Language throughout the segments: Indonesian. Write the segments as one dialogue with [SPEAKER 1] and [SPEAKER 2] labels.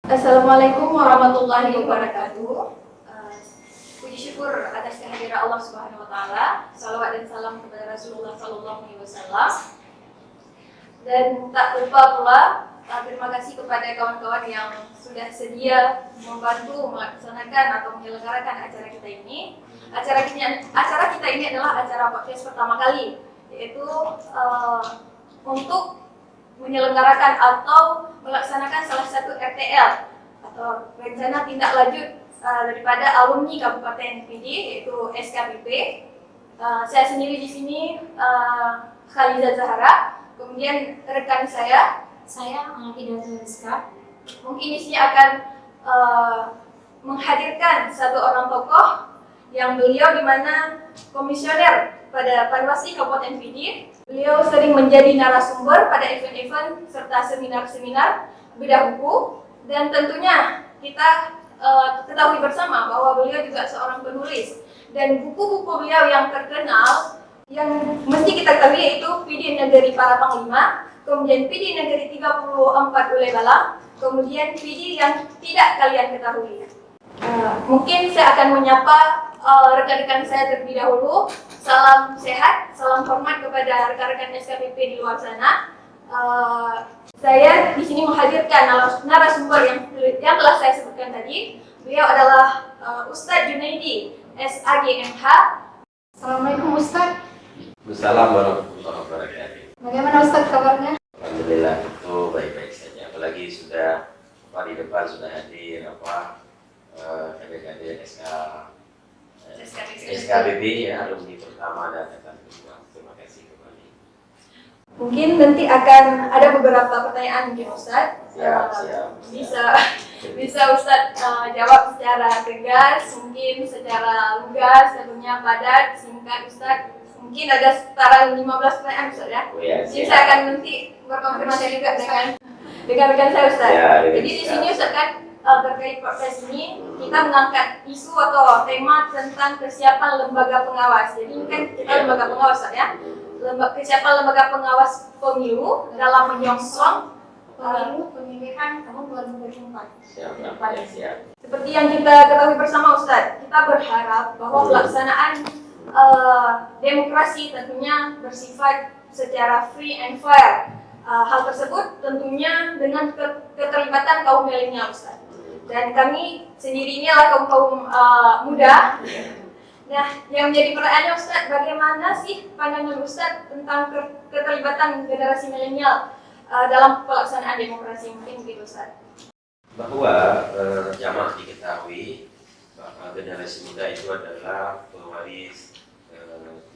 [SPEAKER 1] Assalamualaikum warahmatullahi wabarakatuh. Puji syukur atas kehadiran Allah Subhanahu wa taala. Salawat dan salam kepada Rasulullah sallallahu alaihi wasallam. Dan tak lupa pula terima kasih kepada kawan-kawan yang sudah sedia membantu melaksanakan atau menyelenggarakan acara kita ini. Acara kita ini adalah acara podcast pertama kali, yaitu untuk menyelenggarakan atau melaksanakan salah satu RTL atau rencana tindak lanjut daripada alumni Kabupaten PD, yaitu SKPP. Saya sendiri di sini Khaliza Zahra, kemudian rekan saya
[SPEAKER 2] Hidayatul Rizka.
[SPEAKER 1] Mungkin di sini akan menghadirkan satu orang tokoh yang beliau di mana komisioner pada Panwasli Kabupaten PD. Beliau sering menjadi narasumber pada event-event serta seminar-seminar bidang hukum, dan tentunya kita ketahui bersama bahwa beliau juga seorang penulis, dan buku-buku beliau yang terkenal yang mesti kita ketahui yaitu PD Negeri Para Panglima, kemudian PD Negeri 34 Ulay Balang, kemudian PD yang tidak kalian ketahui. Mungkin saya akan menyapa rekan-rekan saya terlebih dahulu. Salam sehat, salam hormat kepada rekan-rekan SKPP di luar sana. Saya di sini menghadirkan narasumber yang telah saya sebutkan tadi. Beliau adalah Ustadz Junaidi, SAGMH. Assalamualaikum Ustadz.
[SPEAKER 3] Assalamualaikum warahmatullahi wabarakatuh.
[SPEAKER 1] Bagaimana Ustadz kabarnya?
[SPEAKER 3] Alhamdulillah, itu baik-baik saja. Apalagi sudah di depan sudah hadir adik-adik SKPP ya, alumni pertama dan rekan kedua. Terima kasih kembali.
[SPEAKER 1] Mungkin nanti akan ada beberapa pertanyaan mungkin Ustadz.
[SPEAKER 3] Siap.
[SPEAKER 1] Bisa Ustadz jawab secara tegas, mungkin secara lugas, tentunya padat, singkat Ustadz. Mungkin ada setara 15 pertanyaan Ustadz ya.
[SPEAKER 3] Oh, ya,
[SPEAKER 1] jadi saya akan nanti berkonfirmasi juga dengan rekan saya Ustadz.
[SPEAKER 3] Ya,
[SPEAKER 1] jadi di sini Ustadz kan terkait podcast ini kita mengangkat isu atau tema tentang kesiapan lembaga pengawas. Jadi ini kan kita lembaga pengawas Ustadz ya. Kesiapan lembaga pengawas pemilu dalam menyongsong
[SPEAKER 2] Pemilu pemilihan tahun 2024.
[SPEAKER 3] Siap.
[SPEAKER 1] Seperti yang kita ketahui bersama Ustadz, kita berharap bahwa pelaksanaan demokrasi tentunya bersifat secara free and fair. Hal tersebut tentunya dengan keterlibatan kaum milenial Ustadz. Dan kami sendiri ini adalah kaum muda. Nah, yang menjadi pertanyaannya Ustadz, bagaimana sih pandangan Ustadz tentang keterlibatan generasi milenial dalam pelaksanaan demokrasi? Mungkin begitu Ustadz.
[SPEAKER 3] Bahwa jamaah diketahui bahwa generasi muda itu adalah pewaris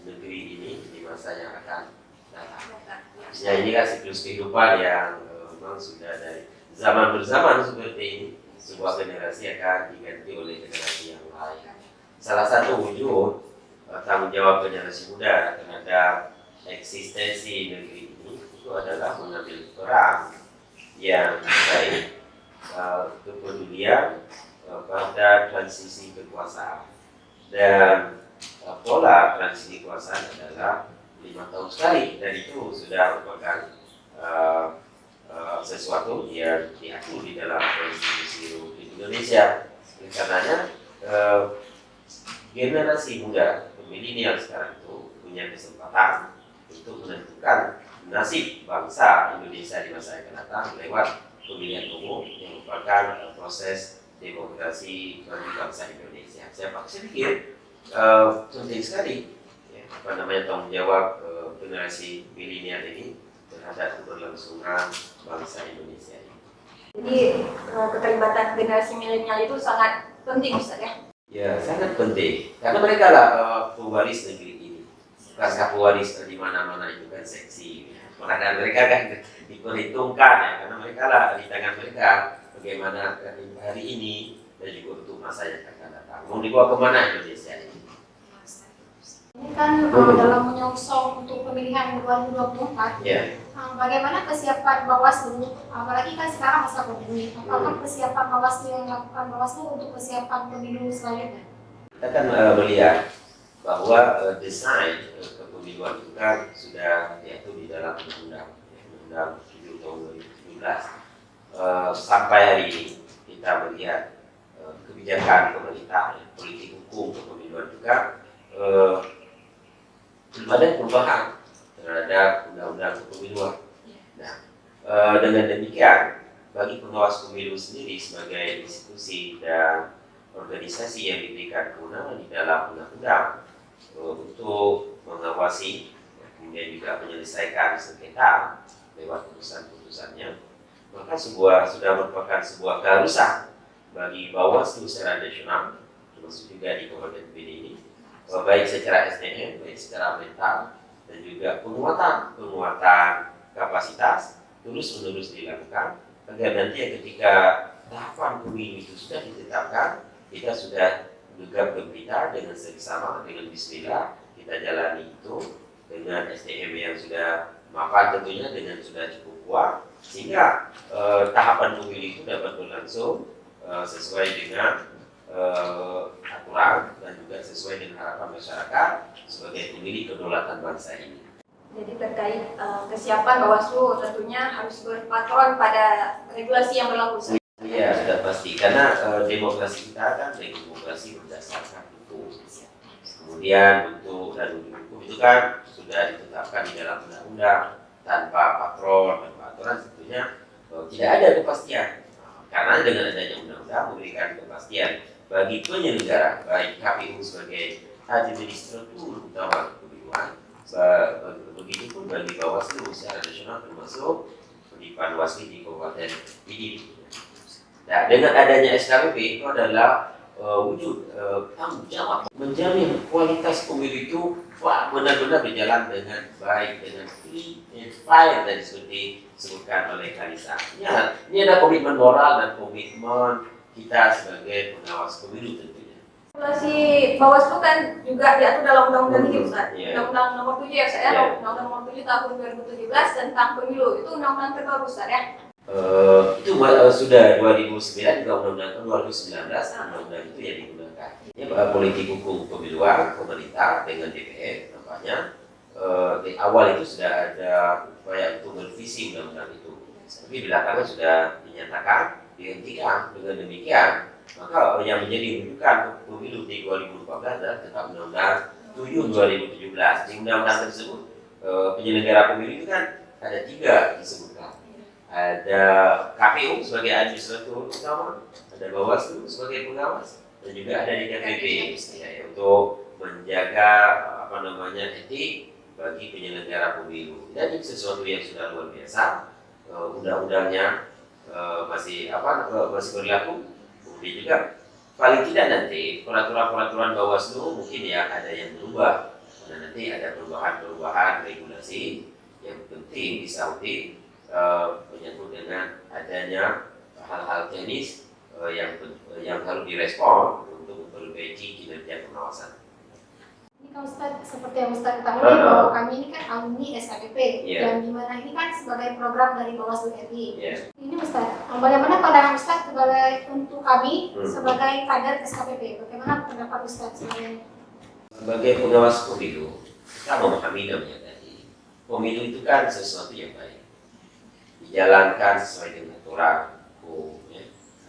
[SPEAKER 3] negeri ini di masa yang akan datang. Ya, ini kan siklus kehidupan yang memang sudah dari zaman berzaman seperti ini. Sebuah generasi akan diganti oleh generasi yang lain. Salah satu wujud tanggung jawab generasi muda terhadap eksistensi negeri ini itu adalah mengambil peran yang baik, kepedulian pada transisi kekuasaan. Dan pola transisi kekuasaan adalah 5 tahun sekali, dan itu sudah merupakan sesuatu yang diatur di dalam konstitusi di Indonesia. Karenanya generasi muda milenial sekarang itu punya kesempatan untuk menentukan nasib bangsa Indonesia di masa yang akan datang lewat pemilihan umum yang merupakan proses demokrasi bagi bangsa Indonesia. Saya pikir penting sekali tanggung jawab generasi milenial ini terhadap keberlangsungan bangsa Indonesia ini.
[SPEAKER 1] Jadi keterlibatan generasi milenial itu sangat penting Ustadz ya?
[SPEAKER 3] Ya, sangat penting. Karena mereka lah pewaris negeri ini. Pasca pewaris di mana-mana itu kan seksi. Karena mereka kan diperhitungkan ya, karena mereka lah di tangan mereka bagaimana hari ini dan juga untuk masa yang akan datang. Mau dibawa kemana Indonesia ini?
[SPEAKER 2] Ini kan dalam menyongsong untuk pemilihan 2024.
[SPEAKER 3] Ya.
[SPEAKER 2] Bagaimana kesiapan Bawaslu? Apalagi kan sekarang masa pemilu. Apakah persiapan Bawaslu yang dilakukan Bawaslu untuk persiapan pemilu selanjutnya?
[SPEAKER 3] Kita kan melihat bahwa desain kepemiluan itu kan sudah diatur di dalam Undang-Undang 7 tahun 2017. Sampai hari ini kita melihat kebijakan pemerintah, politik hukum kepemiluan juga belum ada perubahan terhadap undang-undang kepemiluan. Nah, dengan demikian, bagi pengawas pemilu sendiri sebagai institusi dan organisasi yang diberikan kewenangan di dalam undang-undang untuk mengawasi, kemudian juga menyelesaikan sengketa lewat putusan-putusannya, maka sudah merupakan sebuah keharusan bagi Bawaslu secara nasional, termasuk juga di Kabupaten PD ini, baik secara SDM, baik secara mental, dan juga penguatan kapasitas terus-menerus dilakukan agar nanti ketika tahapan pemilu itu sudah ditetapkan, kita sudah gegap gempita dengan seksama, dengan bismillah kita jalani itu dengan SDM yang sudah mapan tentunya, dengan sudah cukup kuat, sehingga tahapan pemilu itu dapat berlangsung sesuai dengan aturan dan juga sesuai dengan harapan masyarakat sebagai pemilik kedaulatan bangsa ini.
[SPEAKER 1] Jadi terkait kesiapan Bawaslu tentunya harus berpatron pada regulasi yang berlaku.
[SPEAKER 3] Iya, sudah pasti. Karena demokrasi kita kan demokrasi berdasarkan hukum. Kemudian untuk dan hukum itu kan sudah ditetapkan di dalam undang-undang, tanpa patron, tanpa aturan tentunya tidak ada kepastian. Karena dengan adanya undang-undang memberikan kepastian bagi penyelenggara, baik KPU sebagai administrator utama kepemiluan, begitupun bagi Bawaslu secara nasional termasuk di Panwaslu di Kabupaten PD. Nah, dengan adanya SKPP itu adalah wujud tanggung jawab menjamin kualitas pemilu itu benar-benar berjalan dengan baik, dengan free and fair, dan seperti disebutkan oleh Kalisa. Ini ada komitmen moral dan komitmen kita sebagai pengawas pemilu tentunya.
[SPEAKER 1] Regulasi Bawaslu kan juga diatur dalam Undang-Undang ini, Ustaz.
[SPEAKER 3] Yeah.
[SPEAKER 1] Undang-Undang nomor 7 ya, saya.
[SPEAKER 3] Yeah.
[SPEAKER 1] Undang-Undang nomor 7 tahun 2017 tentang pemilu. Itu undang-undang terbaru, Ustaz ya.
[SPEAKER 3] Itu sudah 2009 juga undang-undang 2019 undang-undang itu yang digunakan. Ini politik hukum pemiluan pemerintah dengan DPR nampaknya di awal itu sudah ada upaya untuk merevisi undang-undang itu. Tapi belakangan sudah dinyatakan dihentikan. Dengan demikian, maka yang menjadi rujukan pemilu di 2014 adalah tentang Undang-Undang 7 2017. Di undang-undang tersebut penyelenggara pemilu itu kan ada 3 disebutkan. Ada KPU sebagai administrator utama, ada Bawaslu sebagai pengawas, dan juga ada DKPP ya, untuk menjaga etik bagi penyelenggara pemilu. Dan ini sesuatu yang sudah luar biasa. Undang-undangnya masih berlaku. Kemudian juga paling tidak nanti peraturan-peraturan Bawaslu mungkin ya ada yang berubah. Dan nanti ada perubahan regulasi yang penting disaudi menyangkut dengan adanya hal-hal teknis yang harus direspon untuk memperbaiki kinerja pengawasan.
[SPEAKER 2] Ini kan Ustaz, seperti yang Ustaz ketahui bahwa kami ini kan alumni SKPP, dan dimana ini kan sebagai program dari Bawaslu RI. Ini Ustaz, bagaimana pandangan Ustaz untuk kami sebagai kader SKPP? Bagaimana pendapat Ustaz
[SPEAKER 3] sebagai pengawas pemilu? Kita memahami namanya tadi, pemilu itu kan sesuatu yang baik, dijalankan sesuai dengan aturan hukum,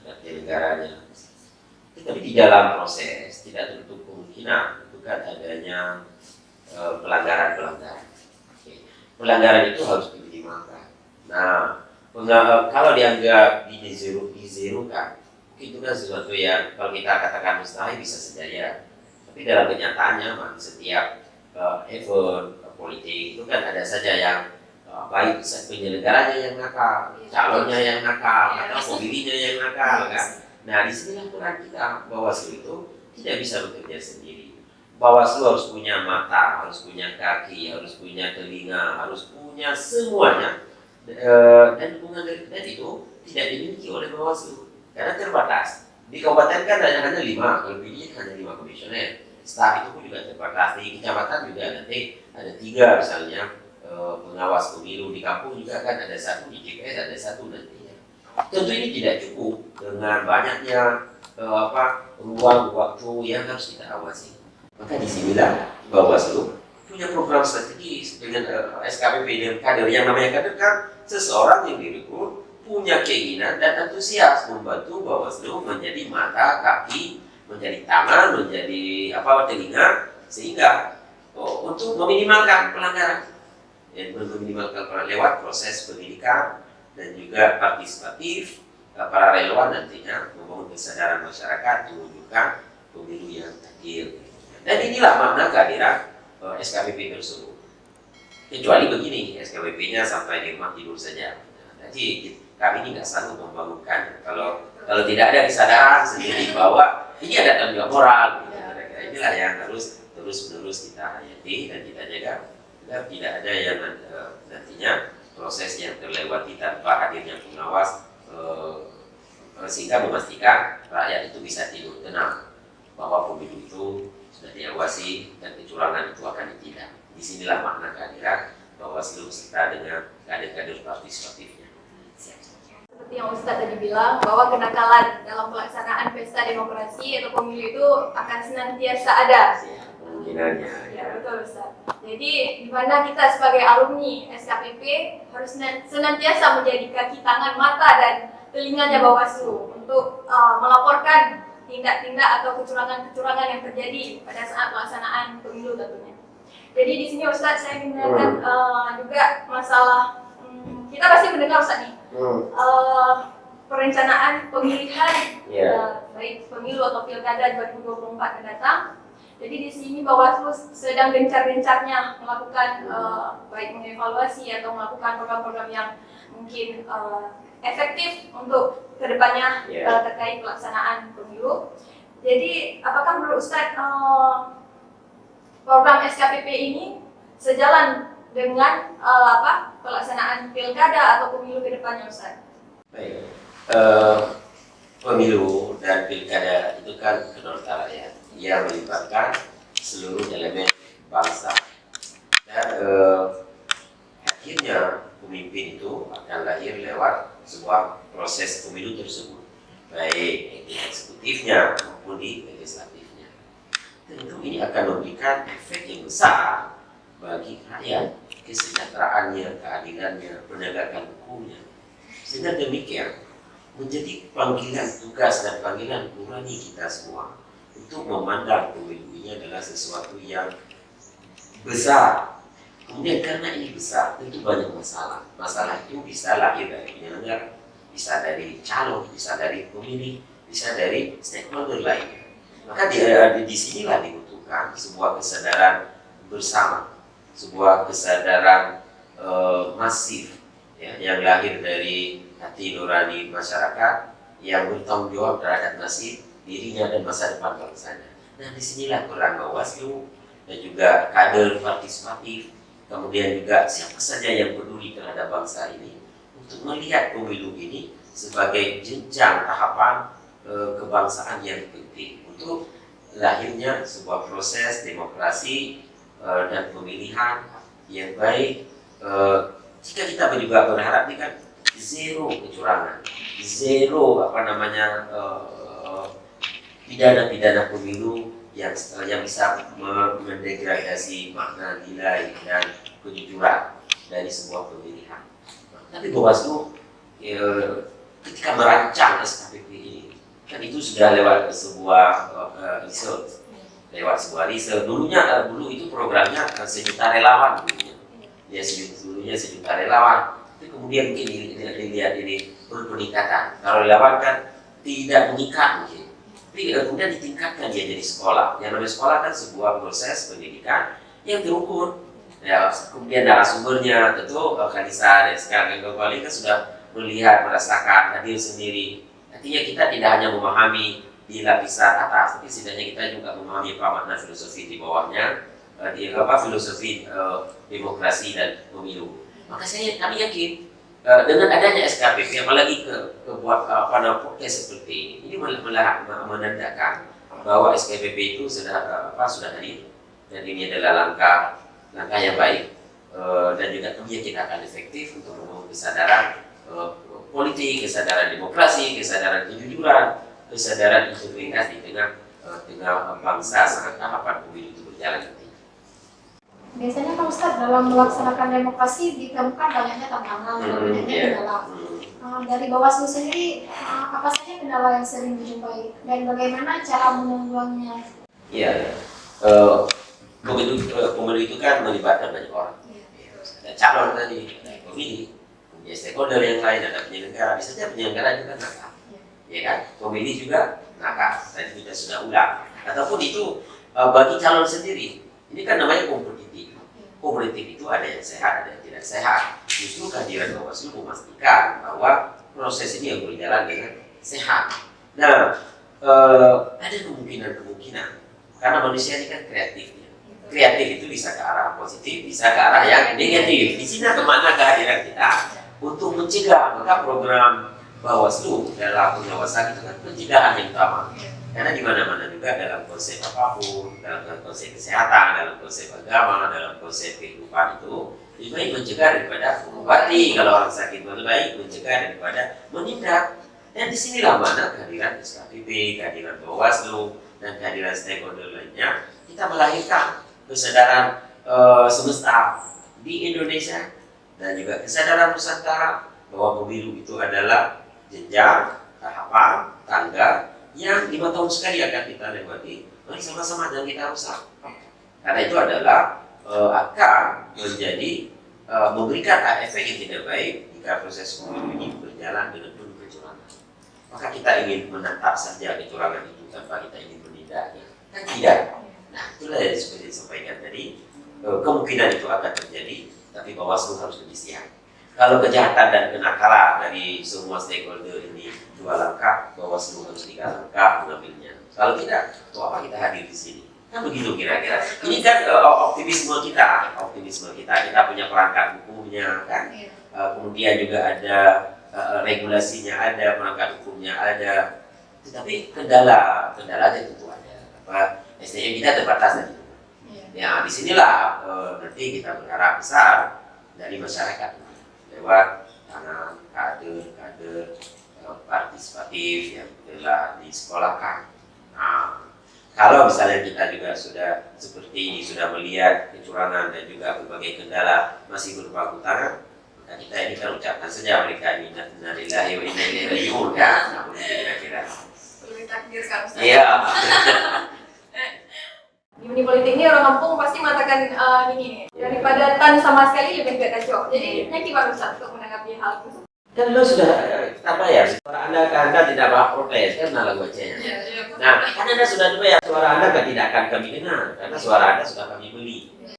[SPEAKER 3] ada penyelenggaranya. Tetapi di dalam proses tidak tertutup kemungkinan itu kan adanya pelanggaran-pelanggaran. Pelanggaran itu harus diminimalkan. Nah, kalau dianggap dizerokan, itu kan sesuatu yang kalau kita katakan mustahil bisa saja ya. Tapi dalam kenyataannya, setiap event politik itu kan ada saja yang baik penyelenggaranya yang nakal, calonnya yang nakal, atau pemilihnya yang nakal, kan? Nah, disinilah peran kita. Bawaslu itu tidak bisa bekerja sendiri. Bawaslu harus punya mata, harus punya kaki, harus punya telinga, harus punya semuanya. Dan dukungan dari itu tidak dimiliki oleh Bawaslu karena terbatas. Di kabupaten kan hanya 5, kalau pilih hanya 5 komisioner. Staf itu pun juga terbatas. Di kecamatan juga nanti ada 3 misalnya. Pengawas pemilu, di kampung juga kan ada 1, di JPS ada 1 nantinya. Tentu ini tidak cukup dengan banyaknya ruang waktu yang harus kita awasi. Maka disinilah Bawaslu punya program strategis dengan SKPP, dengan kader. Yang namanya kader kan seseorang yang direkrut punya keinginan dan antusias membantu Bawaslu menjadi mata, kaki, menjadi tangan, menjadi telinga, sehingga untuk meminimalkan pelanggaran, lewat proses pendidikan dan juga partisipatif. Para relawan nantinya membangun kesadaran masyarakat, mewujudkan pemilu yang adil. Dan inilah makna kehadiran SKPP tersebut. Kecuali begini, SKPP-nya sampai di rumah tidur saja. Jadi kami ini nggak sanggup membangunkannya. Kalau tidak ada kesadaran sendiri bahwa ini ada tanggung jawab moral, inilah yang harus terus-menerus kita hayati dan kita jaga agar tidak ada yang nantinya proses yang terlewati tanpa hadirnya pengawas, sehingga memastikan rakyat itu bisa tidur tenang bahwa pemilu itu sudah diawasi dan kecurangan itu akan ditindak. Disinilah makna kehadiran Bawaslu beserta dengan kader-kader partisipatifnya.
[SPEAKER 1] Seperti yang Ustadz tadi bilang, bahwa kenakalan dalam pelaksanaan pesta demokrasi atau pemilu itu akan senantiasa ada.
[SPEAKER 3] Kemungkinannya.
[SPEAKER 1] Ya, betul Ustadz. Jadi di mana kita sebagai alumni SKPP harus senantiasa menjadi kaki, tangan, mata dan telinganya Bawaslu untuk melaporkan tindak-tindak atau kecurangan-kecurangan yang terjadi pada saat pelaksanaan pemilu tentunya. Jadi di sini Ustadz saya mendengarkan juga masalah kita pasti mendengar Ustadz nih perencanaan pemilihan baik pemilu atau pilkada 2024 mendatang. Jadi di sini Bawaslu sedang gencar-gencarnya melakukan baik mengevaluasi atau melakukan program-program yang mungkin efektif untuk kedepannya terkait pelaksanaan pemilu. Jadi apakah menurut Ustadz program SKPP ini sejalan dengan pelaksanaan pilkada atau pemilu kedepannya Ustadz?
[SPEAKER 3] Baik, pemilu dan pilkada itu kan kedaulatan rakyat yang melibatkan seluruh elemen bangsa dan akhirnya pemimpin itu akan lahir lewat sebuah proses pemilu tersebut, baik di eksekutifnya maupun di legislatifnya. Tentu ini akan memberikan efek yang besar bagi rakyat, kesejahteraannya, keadilannya, penegakan hukumnya. Sehingga demikian menjadi panggilan tugas dan panggilan nurani kita semua untuk memandang pemilu ini adalah sesuatu yang besar. Kemudian karena ini besar, tentu banyak masalah. Masalah itu bisa lahir dari penyelenggara, bisa dari calon, bisa dari pemilih, bisa dari stakeholder lainnya. Maka di sinilah dibutuhkan sebuah kesadaran bersama, sebuah kesadaran masif yang lahir dari hati nurani masyarakat yang bertanggung jawab terhadap nasib dirinya dan masa depan bangsanya. Nah, disinilah peran Bawaslu dan juga kader partisipatif, kemudian juga siapa saja yang peduli terhadap bangsa ini untuk melihat pemilu ini sebagai jenjang tahapan kebangsaan yang penting untuk lahirnya sebuah proses demokrasi dan pemilihan yang baik. Jika kita juga berharap ini kan zero kecurangan, zero pidana-pidana pemilu yang bisa mendegradasi makna nilai dan kejujuran dari sebuah pemilihan. Tapi Bawaslu ketika merancang SKPP ini kan itu sudah lewat sebuah riset. Dulu itu programnya sejuta relawan dulunya. Dulunya sejuta relawan. Tapi kemudian mungkin dilihat ini berpeningkatan. Kalau relawan kan tidak mengikat mungkin. Tapi kemudian ditingkatkan dia jadi sekolah. Yang namanya sekolah kan sebuah proses pendidikan yang terukur. Ya, kemudian narasumbernya tentu Kanisa dan sekarang kembali kan sudah melihat, merasakan, hadir sendiri. Artinya kita tidak hanya memahami di lapisan atas, tapi setidaknya kita juga memahami apa makna filosofi di bawahnya, filosofi demokrasi dan pemilu. Maka kami yakin dengan adanya SKPP, apalagi kebuat podcast seperti ini menandakan bahwa SKPP itu sudah hadir dan ini adalah langkah yang baik dan juga kami yakin akan efektif untuk membangun kesadaran politik, kesadaran demokrasi, kesadaran kejujuran, kesadaran integritas di tengah bangsa saat tahapan pemilu itu berjalan nanti.
[SPEAKER 2] Biasanya Pak Ustadz dalam melaksanakan demokrasi ditemukan banyaknya tantangan, banyaknya kendala. dari Bawaslu sendiri apa saja kendala yang sering dijumpai dan bagaimana cara menanggulanginya?
[SPEAKER 3] Iya, pemilu itu kan melibatkan banyak orang. Ada calon tadi, ada pemilih, punya stakeholder yang lain, ada penyelenggara. Bisa saja penyelenggara juga nakal, ya kan? Pemilih juga nakal. Tadi kita sudah ulang. Ataupun itu bagi calon sendiri, ini kan namanya kompetitif. Kompetitif itu ada yang sehat, ada yang tidak sehat. Justru kehadiran Bawaslu memastikan bahwa proses ini yang berjalan dengan sehat. Nah, ada kemungkinan karena manusia ini kan kreatif. Kreatif itu bisa ke arah positif, bisa ke arah yang negatif. Di sini kemana kehadiran kita untuk mencegah? Maka program Bawaslu dalam pengawasan itu kan pencegahan yang utama. Karena di mana-mana juga dalam konsep apapun, dalam konsep kesehatan, dalam konsep agama, dalam konsep kehidupan itu lebih baik mencegah daripada mengobati. Kalau orang sakit lebih baik mencegah daripada menindak. Dan disinilah mana kehadiran SKPP, kehadiran Bawaslu, dan kehadiran stakeholder lainnya, kita melahirkan kesadaran semesta di Indonesia dan juga kesadaran Nusantara bahwa pemilu itu adalah jenjang, tahapan, tangga yang 5 tahun sekali akan kita lewati. Mari sama-sama dan kita rusak. Karena itu adalah akan menjadi memberikan efek yang tidak baik jika proses pemilu ini berjalan dengan penuh kecurangan. Maka kita ingin menatap saja kecurangan itu tanpa kita ingin menindaknya. Kan tidak. Nah, itulah yang seperti disampaikan tadi. Kemungkinan itu akan terjadi, tapi Bawaslu harus lebih siap. Kalau kejahatan dan kenakalan dari semua stakeholder ini 2 langkah, Bawaslu harus 3 langkah mengambilnya. Kalau tidak, untuk apa kita hadir di sini? Kan begitu kira-kira. Ini kan optimisme kita, kita punya perangkat hukumnya kan. Kemudian juga ada regulasinya, ada perangkat hukumnya ada. Tetapi kendalanya tentu ada. SDM kita terbatas tadi. Ya, disinilah nanti kita berharap besar dari masyarakat lewat tangan kader partisipatif yang telah disekolahkan. Nah, kalau misalnya kita juga sudah seperti ini, sudah melihat kecurangan dan juga berbagai kendala masih berpangku tangan, maka kita ini kan ucapkan saja mereka ini inna lillahi wa inna ilaihi raji'un kan. Nah, kira-kira.
[SPEAKER 1] Perlu ditakdirkan.
[SPEAKER 3] Iya.
[SPEAKER 1] Di dunia politik ini orang kampung pasti mengatakan ini daripada tan sama sekali lebih baik kacau. Jadi nanti baru untuk menanggapi hal itu.
[SPEAKER 3] Kan lo sudah apa ya? Suara Anda tidak bakal protes kan lagu bacanya. Nah, kan Anda sudah dibayar suara Anda kan tidak akan kami dengar karena suara Anda sudah kami beli.